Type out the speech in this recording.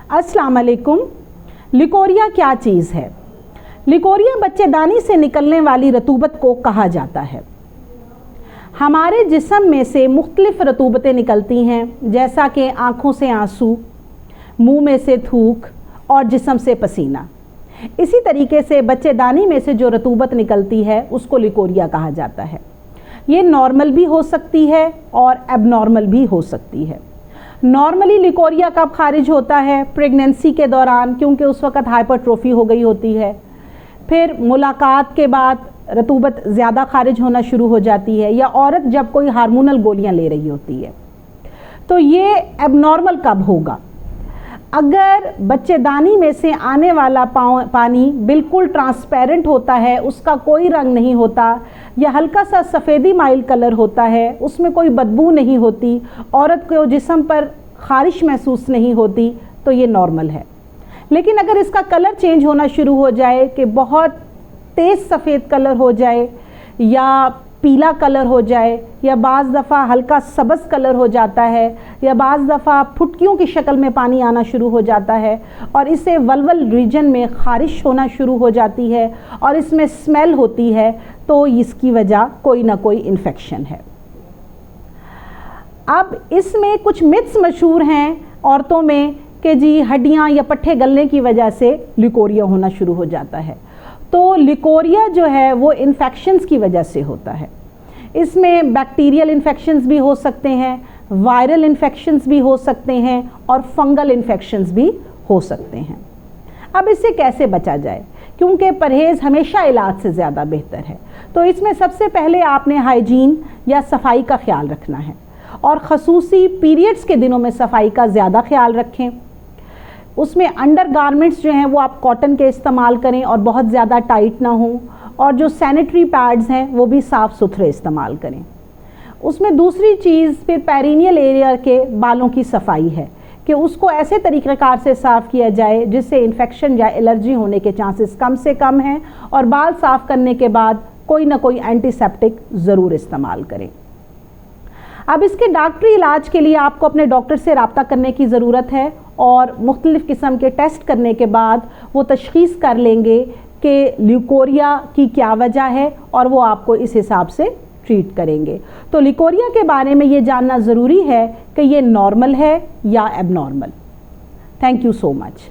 अस्सलाम वालेकुम। लिकोरिया क्या चीज़ है? लिकोरिया बच्चेदानी से निकलने वाली रतूबत को कहा जाता है। हमारे जिस्म में से मुख्तलिफ़ रतूबतें निकलती हैं, जैसा कि आँखों से आंसू, मुंह में से थूक और जिस्म से पसीना। इसी तरीके से बच्चेदानी में से जो रतूबत निकलती है उसको लिकोरिया कहा जाता है। ये नॉर्मल भी हो सकती है और एबनॉर्मल भी हो सकती है। नॉर्मली लिकोरिया कब खारिज होता है? प्रेगनेंसी के दौरान, क्योंकि उस वक़्त हाइपरट्रोफी हो गई होती है। फिर मुलाकात के बाद रतूबत ज़्यादा खारिज होना शुरू हो जाती है, या औरत जब कोई हार्मोनल गोलियां ले रही होती है। तो ये एबनॉर्मल कब होगा? अगर बच्चेदानी में से आने वाला पानी बिल्कुल ट्रांसपेरेंट होता है, उसका कोई रंग नहीं होता, या हल्का सा सफ़ेदी माइल कलर होता है, उसमें कोई बदबू नहीं होती, औरत को जिस्म पर ख़ारिश महसूस नहीं होती, तो ये नॉर्मल है। लेकिन अगर इसका कलर चेंज होना शुरू हो जाए कि बहुत तेज़ सफ़ेद कलर हो जाए, या पीला कलर हो जाए, या बाज़ दफ़ा हल्का सब्ज़ कलर हो जाता है, या बाज़ दफ़ा फुटकियों की शक्ल में पानी आना शुरू हो जाता है, और इससे वल्वल रीजन में ख़ारिश होना शुरू हो जाती है और इसमें स्मेल होती है, तो इसकी वजह कोई ना कोई इन्फेक्शन है। अब इसमें कुछ मिथ्स मशहूर हैं औरतों में कि जी हड्डियाँ या पट्ठे गलने की वजह से लिकोरिया होना शुरू हो जाता है। तो लिकोरिया जो है वो इन्फेक्शंस की वजह से होता है। इसमें बैक्टीरियल इन्फेक्शंस भी हो सकते हैं, वायरल इन्फेक्शंस भी हो सकते हैं, और फंगल इन्फेक्शंस भी हो सकते हैं। अब इससे कैसे बचा जाए? क्योंकि परहेज़ हमेशा इलाज से ज़्यादा बेहतर है। तो इसमें सबसे पहले आपने हाइजीन या सफाई का ख्याल रखना है, और ख़ुसूसी पीरियड्स के दिनों में सफाई का ज़्यादा ख्याल रखें। उसमें अंडर गारमेंट्स जो हैं वो आप कॉटन के इस्तेमाल करें और बहुत ज़्यादा टाइट ना हों, और जो सैनिटरी पैड्स हैं वो भी साफ़ सुथरे इस्तेमाल करें। उसमें दूसरी चीज़ फिर पेरिनियल एरिया के बालों की सफाई है कि उसको ऐसे तरीक़ेकार से साफ़ किया जाए जिससे इन्फेक्शन या एलर्जी होने के चांसेस कम से कम हैं, और बाल साफ़ करने के बाद कोई ना कोई एंटीसेप्टिक ज़रूर इस्तेमाल करें। अब इसके डॉक्टरी इलाज के लिए आपको अपने डॉक्टर से रब्ता करने की ज़रूरत है, और मुख्तलिफ़ किस्म के टेस्ट करने के बाद वो तशख़ीस कर लेंगे कि लिकोरिया की क्या वजह है, और वो आपको इस हिसाब से ट्रीट करेंगे। तो लिकोरिया के बारे में ये जानना ज़रूरी है कि ये नॉर्मल है या abnormal. Thank you so much.